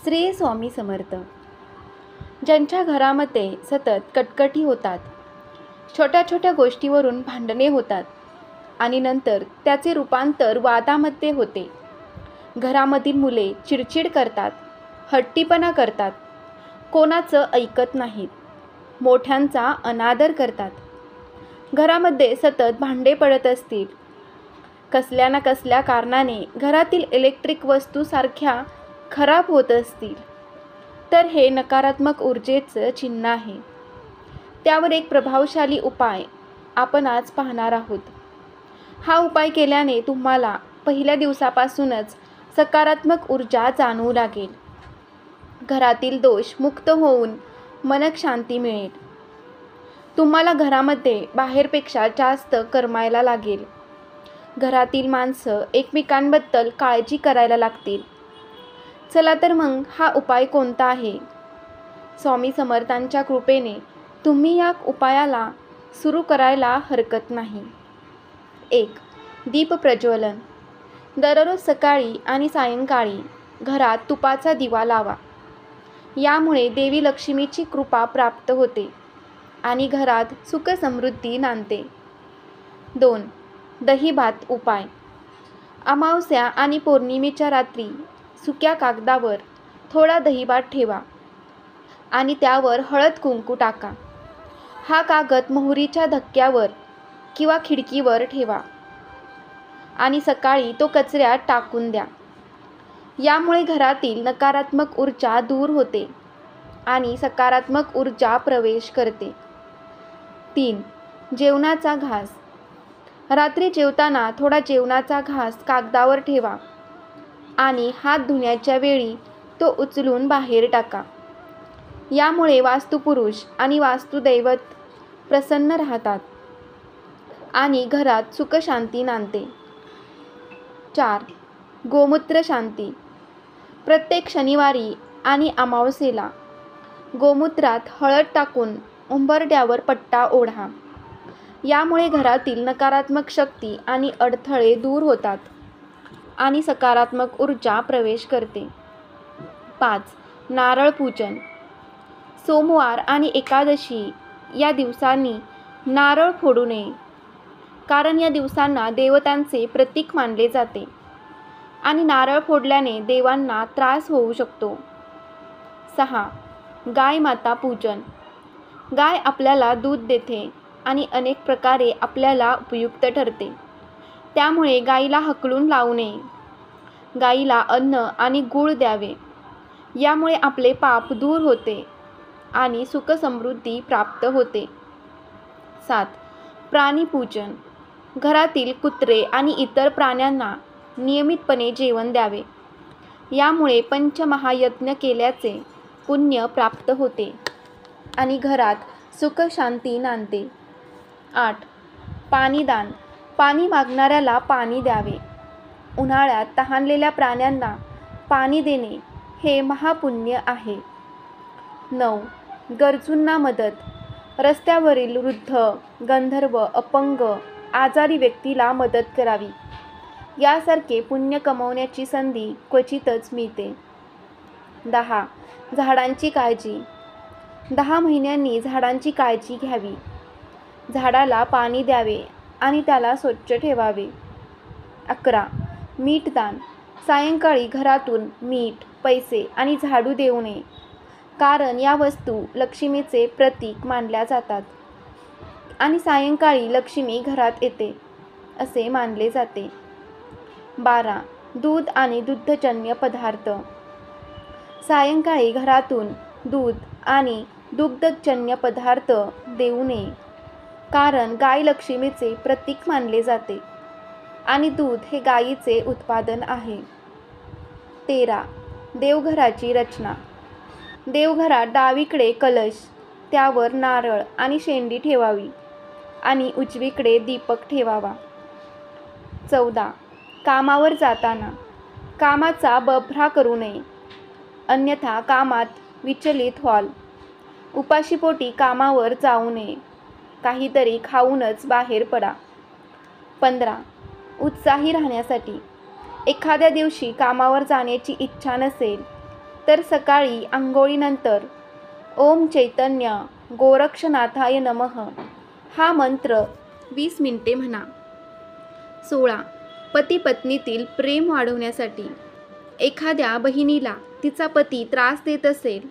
श्री स्वामी समर्थ. ज्यांच्या घरामध्ये सतत कटकटी होतात, छोट्या छोट्या गोष्टीवरून भांडणे होतात आणि नंतर त्याचे रूपांतर वादामध्ये होते. घरामधील मुले चिडचिड करतात, हट्टीपणा करतात, कोणाचं ऐकत नाहीत, मोठ्यांचा अनादर करतात. घरामध्ये सतत भांडे पडत असतील, कसल्या ना कसल्या कारणाने घरातील इलेक्ट्रिक वस्तू सारख्या खराब होत असतील, तर हे नकारात्मक ऊर्जेचं चिन्ह आहे. त्यावर एक प्रभावशाली उपाय आपण आज पाहणार आहोत. हा उपाय केल्याने तुम्हाला पहिल्या दिवसापासूनच सकारात्मक ऊर्जा जाणवू लागेल. घरातील दोष मुक्त होऊन मनक शांती मिळेल. तुम्हाला घरामध्ये बाहेरपेक्षा जास्त करमायला लागेल. घरातील माणसं एकमेकांबद्दल काळजी करायला लागतील. चला तर मग हा उपाय कोणता आहे? स्वामी समर्थांच्या कृपेने तुम्ही या उपायाला सुरू करायला हरकत नाही. 1. दीप प्रज्वलन. दररोज सकाळी आणि सायंकाळी घरात तुपाचा दिवा लावा. यामुळे देवी लक्ष्मीची कृपा प्राप्त होते आणि घरात सुख समृद्धी नांदते. 2. दही भात उपाय. अमावस्या आणि पौर्णिमेच्या रात्री सुक्या कागदावर थोडा दहीभात ठेवा आणि त्यावर हळद कुंकू टाका. हा कागद मोहरीच्या धक्क्यावर किंवा खिडकीवर ठेवा आणि सकाळी तो कचऱ्यात टाकून द्या. यामुळे घरातील नकारात्मक ऊर्जा दूर होते आणि सकारात्मक ऊर्जा प्रवेश करते. 3. जेवणाचा घास. रात्री जेवताना थोडा जेवणाचा घास कागदावर ठेवा आणि हात धुण्याच्या वेळी तो उचलून बाहेर टाका. यामुळे वास्तुपुरुष आणि वास्तुदैवत प्रसन्न राहतात आणि घरात सुखशांती नांदते. 4. गोमूत्र शांती. प्रत्येक शनिवारी आणि अमावस्येला गोमूत्रात हळद टाकून उंबरठ्यावर पट्टा ओढा. यामुळे घरातील नकारात्मक शक्ती आणि अडथळे दूर होतात आणि सकारात्मक ऊर्जा प्रवेश करते. 5. नारळ पूजन. सोमवार आणि एकादशी या दिवसांनी नारळ फोडू नये, कारण या दिवसांना देवतांचे प्रतीक मानले जाते आणि नारळ फोडल्याने देवांना त्रास होऊ शकतो. 6. गाय माता पूजन. गाय आपल्याला दूध देते आणि अनेक प्रकारे आपल्याला उपयुक्त ठरते. त्यामुळे गाईला हकलून लावू नये. गाईला अन्न आणि गूळ द्यावे. यामुळे आपले पाप दूर होते आणि सुखसमृद्धी प्राप्त होते. 7. प्राणीपूजन. घरातील कुत्रे आणि इतर प्राण्यांना नियमितपणे जेवण द्यावे. यामुळे पंचमहायज्ञ केल्याचे पुण्य प्राप्त होते आणि घरात सुखशांती नांदते. 8. पाणीदान. पाणी मागणाऱ्याला पाणी द्यावे. उन्हाळ्यात तहानलेल्या प्राण्यांना पाणी देणे हे महापुण्य आहे. 9. गरजूंना मदत. रस्त्यावरील वृद्ध, गंधर्व, अपंग, आजारी व्यक्तीला मदत करावी. यासारखे पुण्य कमवण्याची संधी क्वचितच मिळते. 10. झाडांची काळजी. 10 महिन्यांनी झाडांची काळजी घ्यावी. झाडाला पाणी द्यावे आणि त्याला स्वच्छ ठेवावे. 11. मीठदान. सायंकाळी घरातून मीठ, पैसे आणि झाडू देऊ नये, कारण या वस्तू लक्ष्मीचे प्रतीक मानल्या जातात आणि सायंकाळी लक्ष्मी घरात येते असे मानले जाते. 12. दूध आणि दुग्धजन्य पदार्थ. सायंकाळी घरातून दूध आणि दुग्धजन्य पदार्थ देऊ नये, कारण गाय लक्ष्मीचे प्रतीक मानले जाते आणि दूध हे गायीचे उत्पादन आहे. 13. देवघराची रचना. देवघरात डावीकडे कलश, त्यावर नारळ आणि शेंडी ठेवावी आणि उजवीकडे दीपक ठेवावा. 14. कामावर जाताना कामाचा बभरा करू नये, अन्यथा कामात विचलित व्हाल. उपाशीपोटी कामावर जाऊ नये. काहीतरी खाऊनच बाहेर पडा. 15. उत्साही राहण्यासाठी. एखाद्या दिवशी कामावर जाण्याची इच्छा नसेल तर सकाळी आंघोळीनंतर ओम चैतन्य गोरक्षनाथाय नमः हा मंत्र 20 मिनिटे म्हणा. 16. पती पत्नीतील प्रेम वाढवण्यासाठी एखाद्या बहिणीला तिचा पती त्रास देत असेल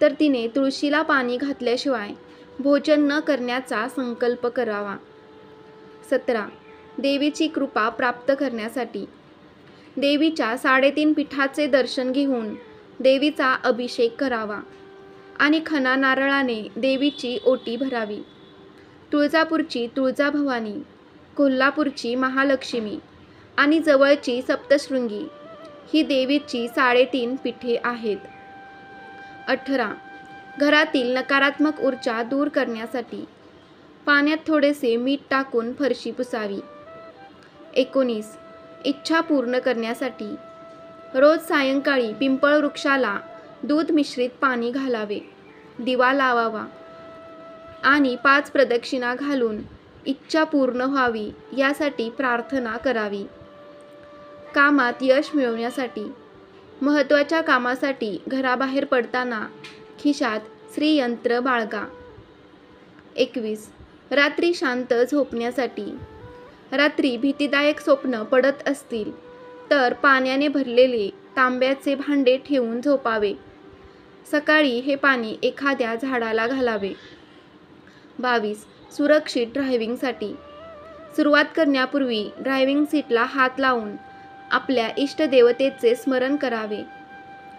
तर तिने तुळशीला पाणी घातल्याशिवाय भोजन न करण्याचा संकल्प करावा. 17. देवीची कृपा प्राप्त करण्यासाठी देवीच्या 3.5 पीठाचे दर्शन घेऊन देवीचा अभिषेक करावा आणि खणा नारळाने देवीची ओटी भरावी. तुळजापूरची तुळजाभवानी, कोल्हापूरची महालक्ष्मी आणि जवळची सप्तशृंगी ही देवीची 3.5 पीठे आहेत. 18. घरातील नकारात्मक ऊर्जा दूर करण्यासाठी पाण्यात थोडेसे मीठ टाकून फरशी पुसावी. 19. इच्छा पूर्ण करण्यासाठी रोज सायंकाळी पिंपळ वृक्षाला दूध मिश्रित पाणी घालावे, दिवा लावावा आणि 5 प्रदक्षिणा घालून इच्छा पूर्ण व्हावी यासाठी प्रार्थना करावी. कामात यश मिळवण्यासाठी महत्त्वाच्या कामासाठी घराबाहेर पडताना खिशात श्रीयंत्र बाळगा. 21. रात्री शांत झोपण्यासाठी रात्री भीतीदायक स्वप्न पडत असतील तर पाण्याने भरलेले तांब्याचे भांडे ठेवून झोपावे. सकाळी हे पाणी एखाद्या झाडाला घालावे. 22. सुरक्षित ड्रायव्हिंगसाठी सुरुवात करण्यापूर्वी ड्रायव्हिंग सीटला हात लावून आपल्या इष्टदेवतेचे स्मरण करावे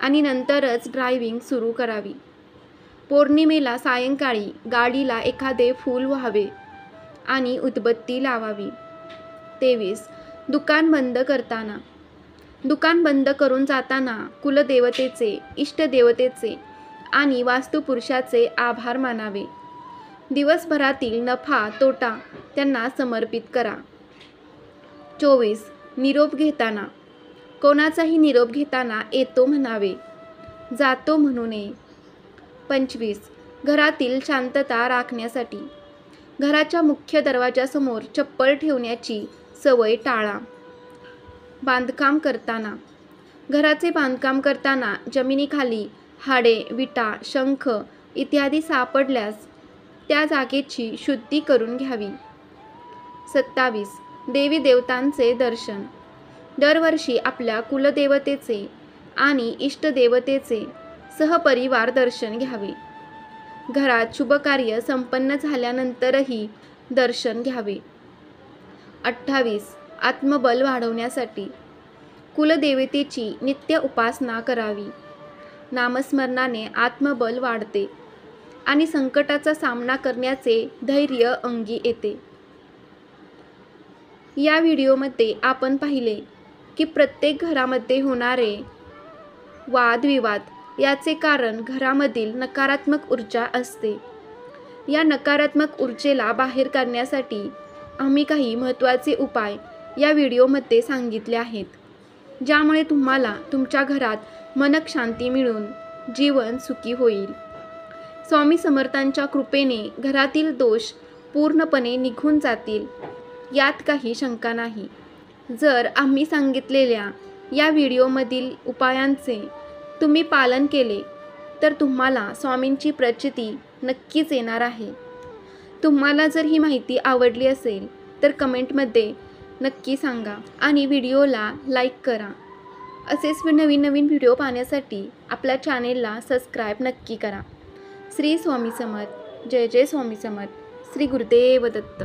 आणि नंतरच ड्रायव्हिंग सुरू करावी. पौर्णिमेला सायंकाळी गाडीला एखादे फूल व्हावे आणि उदबत्ती लावावी. 23. दुकान बंद करताना दुकान बंद करून जाताना कुलदेवतेचे, इष्टदेवतेचे आणि वास्तुपुरुषाचे आभार मानावे. दिवसभरातील नफा तोटा त्यांना समर्पित करा. 24. निरोप घेताना कोणाचाही निरोप घेताना येतो म्हणावे, जातो म्हणू नये. 25. घरातील शांतता राखण्यासाठी घराच्या मुख्य दरवाजासमोर चप्पल ठेवण्याची सवय टाळा. बांधकाम करताना घराचे बांधकाम करताना जमिनीखाली हाडे, विटा, शंख इत्यादी सापडल्यास त्या जागेची शुद्धी करून घ्यावी. 27. देवी देवतांचे दर्शन दरवर्षी आपल्या कुलदेवतेचे आणि इष्टदेवतेचे सहपरिवार दर्शन घ्यावे. घरात शुभकार्य संपन्न झाल्यानंतरही दर्शन घ्यावे. 28. आत्मबल वाढवण्यासाठी कुलदेवतेची नित्य उपासना करावी. नामस्मरणाने आत्मबल वाढते आणि संकटाचा सामना करण्याचे धैर्य अंगी येते. या व्हिडिओमध्ये आपण पाहिले की प्रत्येक घरामध्ये होणारे वादविवाद याचे कारण घरामधील नकारात्मक ऊर्जा असते. या नकारात्मक ऊर्जेला बाहेर काढण्यासाठी आम्ही काही महत्त्वाचे उपाय या व्हिडिओमध्ये सांगितले आहेत, ज्यामुळे तुम्हाला तुमच्या घरात मनक शांती मिळून जीवन सुखी होईल. स्वामी समर्थांच्या कृपेने घरातील दोष पूर्णपणे निघून जातील यात काही शंका नाही. जर आम्ही सांगितलेल्या या व्हिडिओमधील उपायांचे तुम्ही पालन केले तर तुम्हाला स्वामींची प्रचिती नक्कीच येणार आहे. तुम्हाला जर ही माहिती आवडली असेल तर कमेंटमध्ये नक्की सांगा आणि व्हिडिओला लाईक करा. असेच नवीन व्हिडिओ पाहण्यासाठी आपल्या चॅनेलला सबस्क्राईब नक्की करा. श्री स्वामी समर्थ. जय जय स्वामी समर्थ. श्री गुरुदेव दत्त.